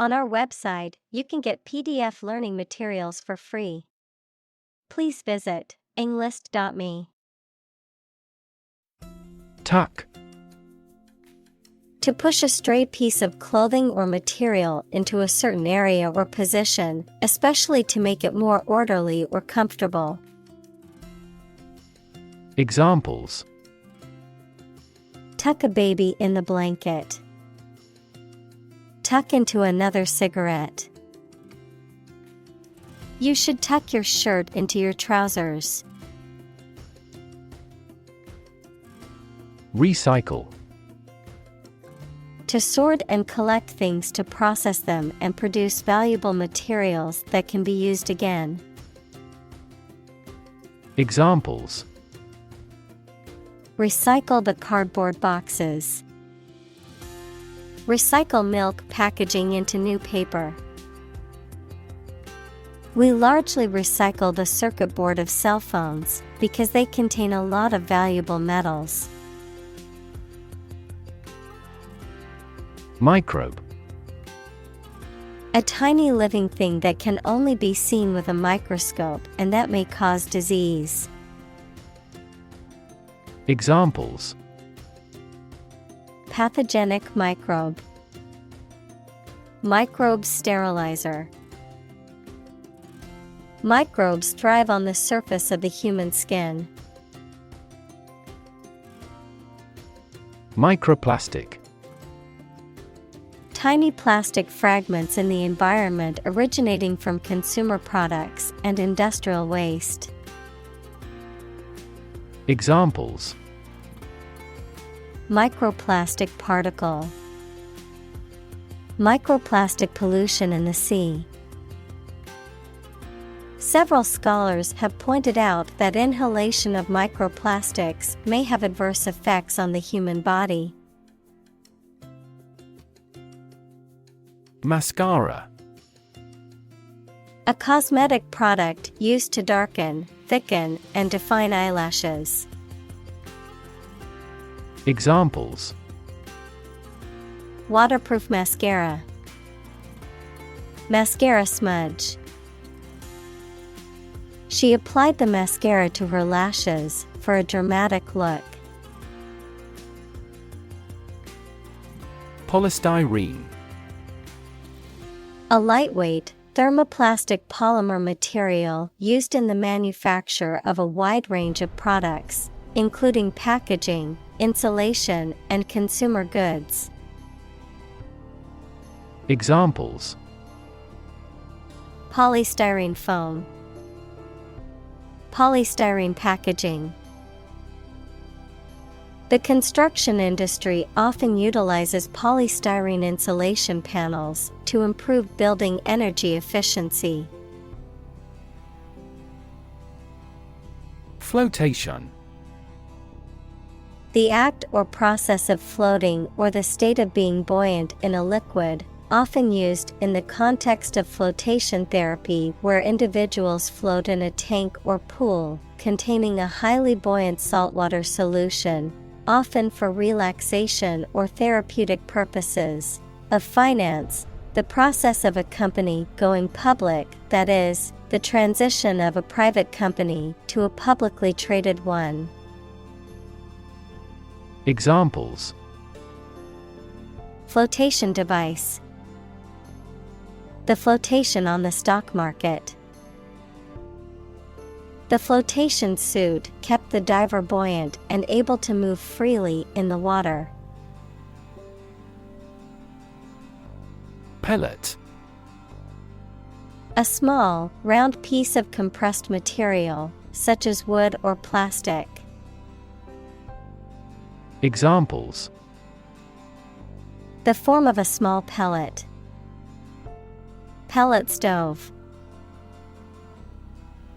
On our website, you can get PDF learning materials for free. Please visit englist.me. Tuck. To push a stray piece of clothing or material into a certain area or position, especially to make it more orderly or comfortable. Examples: Tuck a baby in the blanket. Tuck into another cigarette. You should tuck your shirt into your trousers. Recycle. To sort and collect things to process them and produce valuable materials that can be used again. Examples: Recycle the cardboard boxes. Recycle milk packaging into new paper. We largely recycle the circuit board of cell phones because they contain a lot of valuable metals. Microbe. A tiny living thing that can only be seen with a microscope and that may cause disease. Examples: Pathogenic microbe. Microbe sterilizer. Microbes thrive on the surface of the human skin. Microplastic. Tiny plastic fragments in the environment originating from consumer products and industrial waste. Examples: Microplastic particle. Microplastic pollution in the sea. Several scholars have pointed out that inhalation of microplastics may have adverse effects on the human body. Mascara. A cosmetic product used to darken, thicken, and define eyelashes. Examples: Waterproof mascara. Mascara smudge. She applied the mascara to her lashes for a dramatic look. Polystyrene. A lightweight, thermoplastic polymer material used in the manufacture of a wide range of products, including packaging, insulation, and consumer goods. Examples: Polystyrene foam. Polystyrene packaging. The construction industry often utilizes polystyrene insulation panels to improve building energy efficiency. Flotation. The act or process of floating or the state of being buoyant in a liquid, often used in the context of flotation therapy where individuals float in a tank or pool containing a highly buoyant saltwater solution, often for relaxation or therapeutic purposes. Of finance, the process of a company going public, that is, the transition of a private company to a publicly traded one. Examples: Flotation device. The flotation on the stock market. The flotation suit kept the diver buoyant and able to move freely in the water. Pellet. A small, round piece of compressed material, such as wood or plastic. Examples: The form of a small pellet. Pellet stove.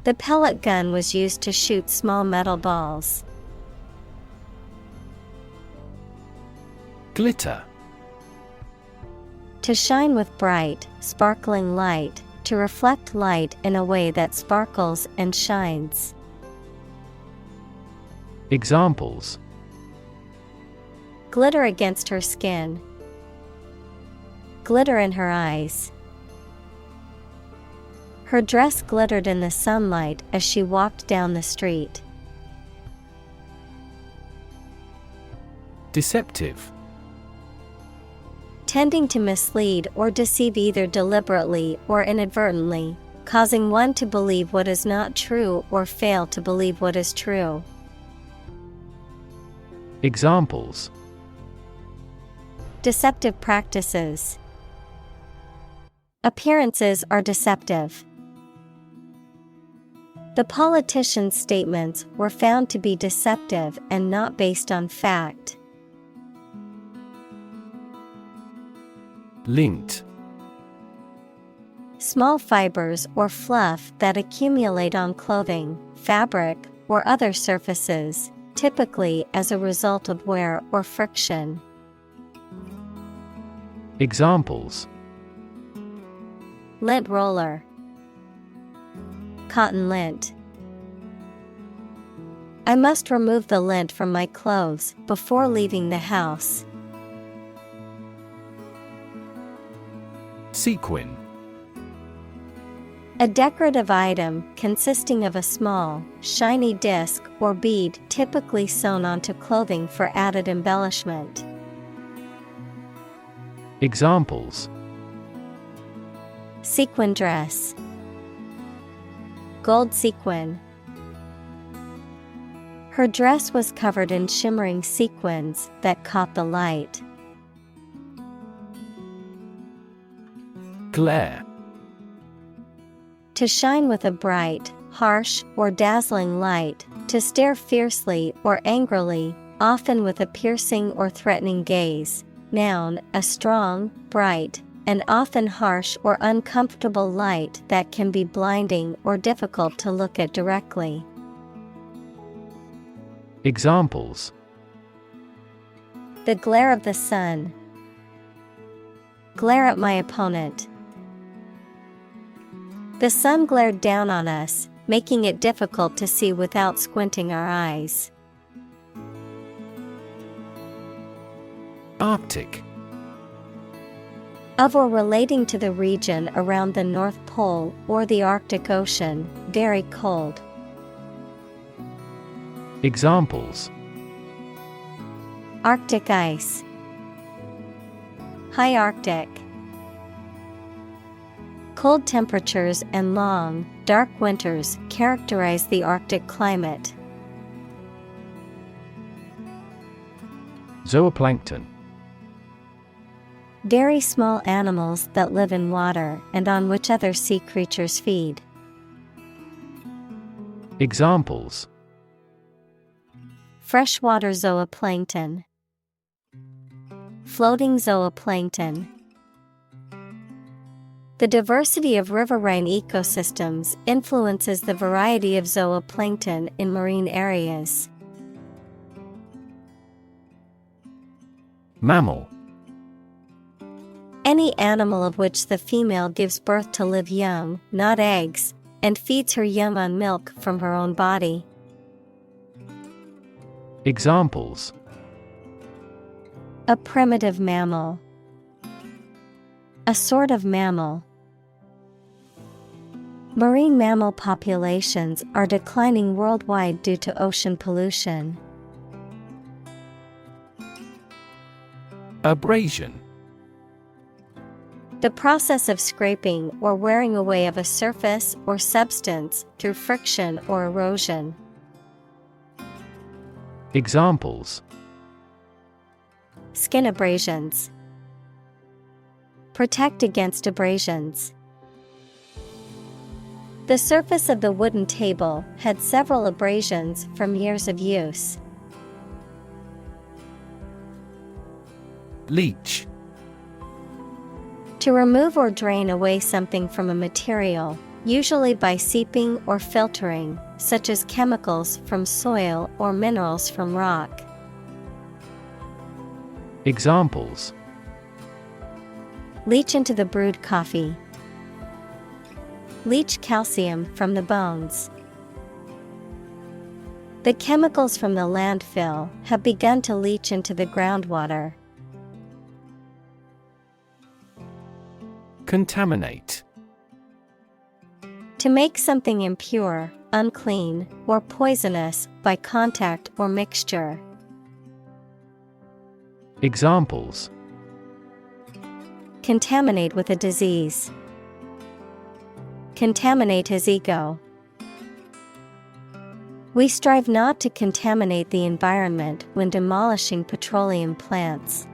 The pellet gun was used to shoot small metal balls. Glitter. To shine with bright, sparkling light, to reflect light in a way that sparkles and shines. Examples: Glitter against her skin. Glitter in her eyes. Her dress glittered in the sunlight as she walked down the street. Deceptive. Tending to mislead or deceive either deliberately or inadvertently, causing one to believe what is not true or fail to believe what is true. Examples: Deceptive practices. Appearances are deceptive. The politician's statements were found to be deceptive and not based on fact. Lint. Small fibers or fluff that accumulate on clothing, fabric, or other surfaces, typically as a result of wear or friction. Examples: Lint roller. Cotton lint. I must remove the lint from my clothes before leaving the house. Sequin. A decorative item consisting of a small, shiny disc or bead typically sewn onto clothing for added embellishment. Examples: Sequin dress. Gold sequin. Her dress was covered in shimmering sequins that caught the light. Glare. To shine with a bright, harsh, or dazzling light, to stare fiercely or angrily, often with a piercing or threatening gaze. Noun, a strong, bright, and often harsh or uncomfortable light that can be blinding or difficult to look at directly. Examples: The glare of the sun. Glare at my opponent. The sun glared down on us, making it difficult to see without squinting our eyes. Arctic. Of or relating to the region around the North Pole or the Arctic Ocean, very cold. Examples: Arctic ice. High Arctic. Cold temperatures and long, dark winters characterize the Arctic climate. Zooplankton. Very small animals that live in water and on which other sea creatures feed. Examples: Freshwater zooplankton. Floating zooplankton. The diversity of riverine ecosystems influences the variety of zooplankton in marine areas. Mammal. Any animal of which the female gives birth to live young, not eggs, and feeds her young on milk from her own body. Examples: A primitive mammal. A sort of mammal. Marine mammal populations are declining worldwide due to ocean pollution. Abrasion. The process of scraping or wearing away of a surface or substance through friction or erosion. Examples: Skin abrasions. Protect against abrasions. The surface of the wooden table had several abrasions from years of use. Leach. To remove or drain away something from a material, usually by seeping or filtering, such as chemicals from soil or minerals from rock. Examples: Leach into the brewed coffee. Leach calcium from the bones. The chemicals from the landfill have begun to leach into the groundwater. Contaminate. To make something impure, unclean, or poisonous by contact or mixture. Examples: Contaminate with a disease. Contaminate his ego. We strive not to contaminate the environment when demolishing petroleum plants.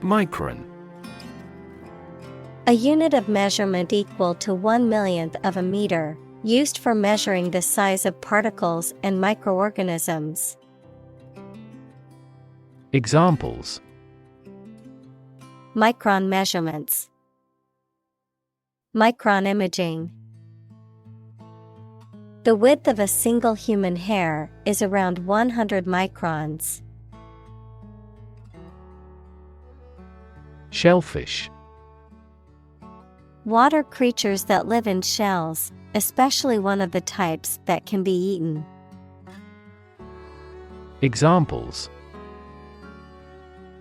Micron. A unit of measurement equal to 1/1,000,000th of a meter, used for measuring the size of particles and microorganisms. Examples: Micron measurements. Micron imaging. The width of a single human hair is around 100 microns. Shellfish. Water creatures that live in shells, especially one of the types that can be eaten. Examples: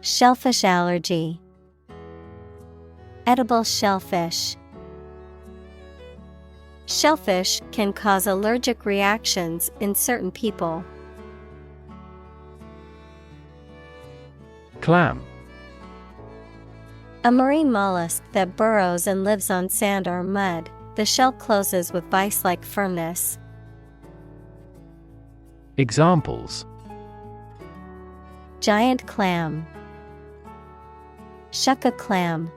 Shellfish allergy. Edible shellfish. Shellfish can cause allergic reactions in certain people. Clam. A marine mollusk that burrows and lives on sand or mud. The shell closes with vice-like firmness. Examples: Giant clam. Shuck a clam.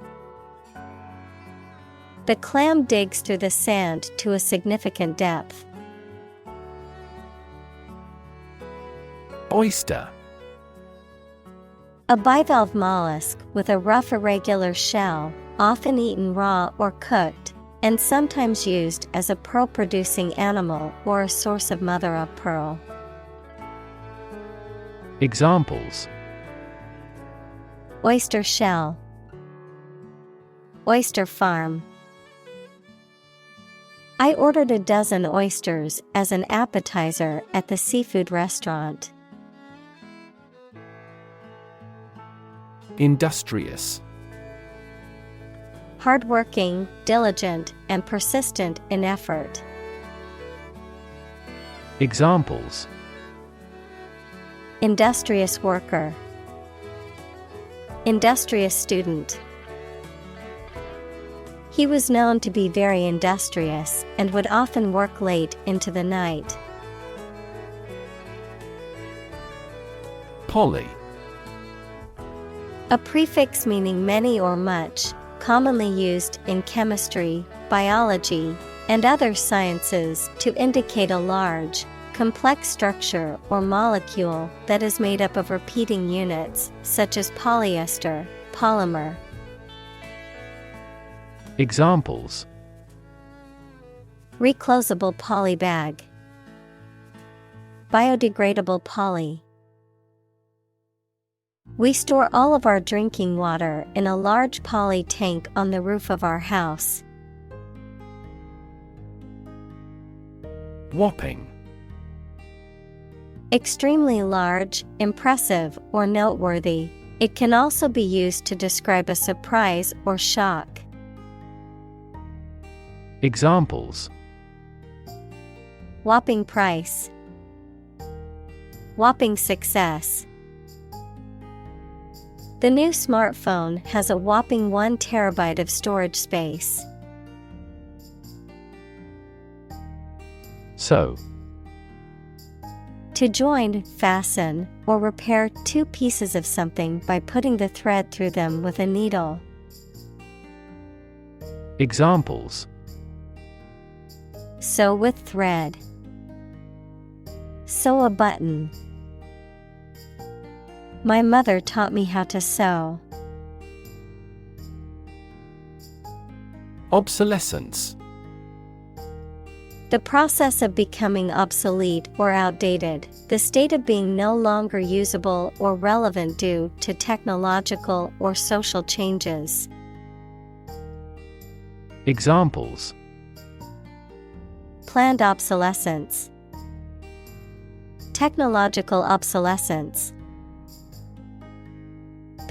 The clam digs through the sand to a significant depth. Oyster. A bivalve mollusk with a rough irregular shell, often eaten raw or cooked, and sometimes used as a pearl-producing animal or a source of mother-of-pearl. Examples: Oyster shell. Oyster farm. I ordered a dozen oysters as an appetizer at the seafood restaurant. Industrious. Hardworking, diligent, and persistent in effort. Examples: Industrious worker. Industrious student. He was known to be very industrious and would often work late into the night. Poly. A prefix meaning many or much, commonly used in chemistry, biology, and other sciences to indicate a large, complex structure or molecule that is made up of repeating units, such as polyester, polymer. Examples: Reclosable poly bag. Biodegradable poly. We store all of our drinking water in a large poly tank on the roof of our house. Whopping. Extremely large, impressive, or noteworthy. It can also be used to describe a surprise or shock. Examples: Whopping price. Whopping success. The new smartphone has a whopping 1 terabyte of storage space. Sew. To join, fasten, or repair two pieces of something by putting the thread through them with a needle. Examples: Sew with thread. Sew a button. My mother taught me how to sew. Obsolescence. The process of becoming obsolete or outdated, the state of being no longer usable or relevant due to technological or social changes. Examples: Planned obsolescence. Technological obsolescence.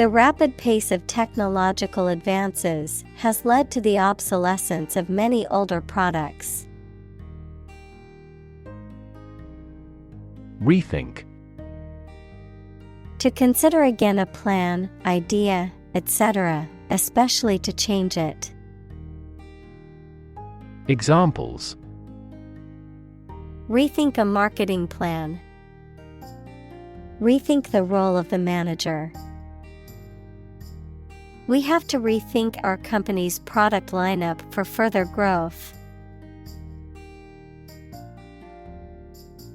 The rapid pace of technological advances has led to the obsolescence of many older products. Rethink. To consider again a plan, idea, etc., especially to change it. Examples: Rethink a marketing plan. Rethink the role of the manager. We have to rethink our company's product lineup for further growth.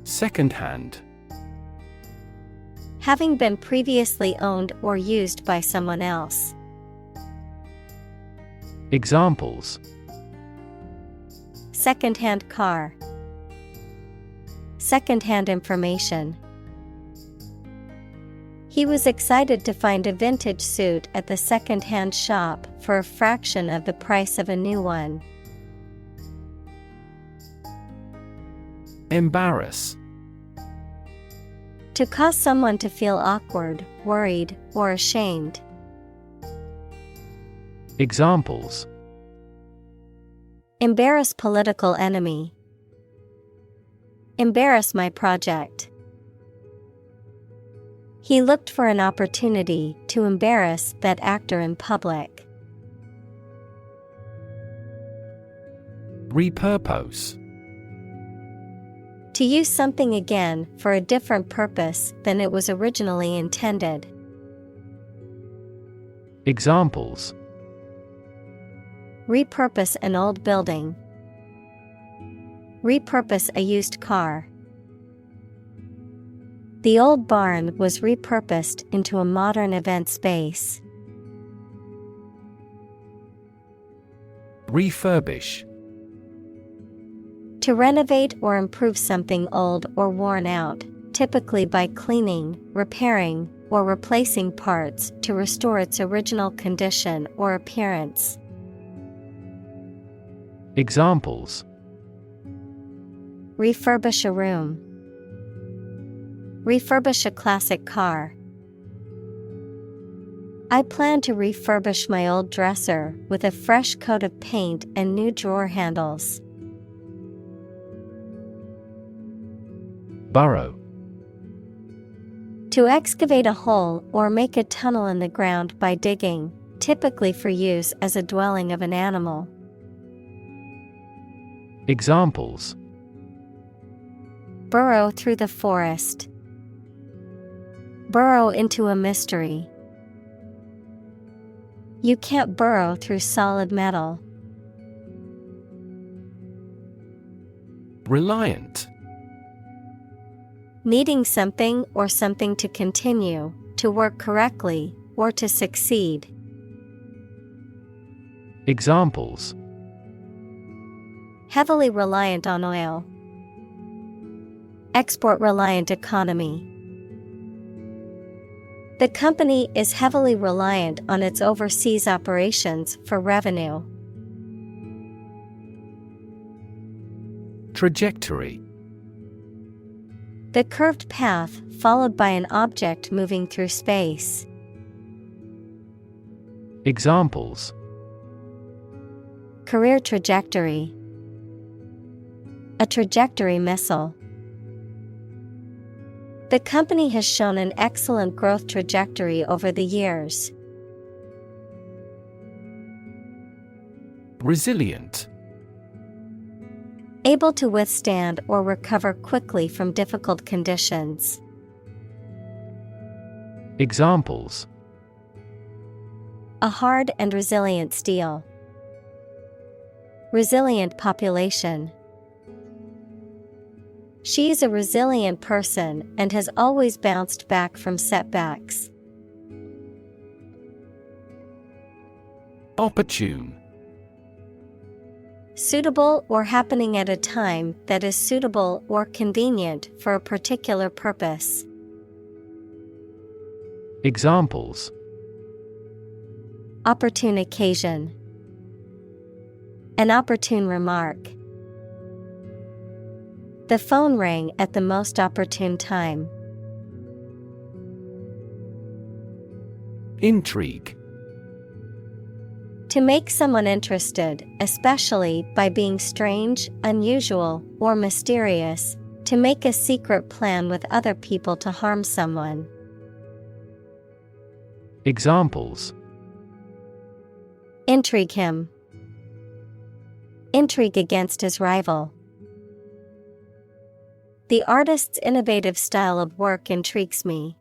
Second-hand. Having been previously owned or used by someone else. Examples: Second-hand car. Second-hand information. He was excited to find a vintage suit at the second-hand shop for a fraction of the price of a new one. Embarrass. To cause someone to feel awkward, worried, or ashamed. Examples: Embarrass political enemy. Embarrass my project. He looked for an opportunity to embarrass that actor in public. Repurpose. To use something again for a different purpose than it was originally intended. Examples: Repurpose an old building. Repurpose a used car. The old barn was repurposed into a modern event space. Refurbish. To renovate or improve something old or worn out, typically by cleaning, repairing, or replacing parts to restore its original condition or appearance. Examples: Refurbish a room. Refurbish a classic car. I plan to refurbish my old dresser with a fresh coat of paint and new drawer handles. Burrow. To excavate a hole or make a tunnel in the ground by digging, typically for use as a dwelling of an animal. Examples: Burrow through the forest. Burrow into a mystery. You can't burrow through solid metal. Reliant. Needing something or something to continue, to work correctly, or to succeed. Examples: Heavily reliant on oil. Export-reliant economy. The company is heavily reliant on its overseas operations for revenue. Trajectory. The curved path followed by an object moving through space. Examples: Career trajectory. A trajectory missile. The company has shown an excellent growth trajectory over the years. Resilient. Able to withstand or recover quickly from difficult conditions. Examples: A hard and resilient steel. Resilient population. She is a resilient person and has always bounced back from setbacks. Opportune. Suitable or happening at a time that is suitable or convenient for a particular purpose. Examples: Opportune occasion. An opportune remark. The phone rang at the most opportune time. Intrigue. To make someone interested, especially by being strange, unusual, or mysterious. To make a secret plan with other people to harm someone. Examples: Intrigue him. Intrigue against his rival. The artist's innovative style of work intrigues me.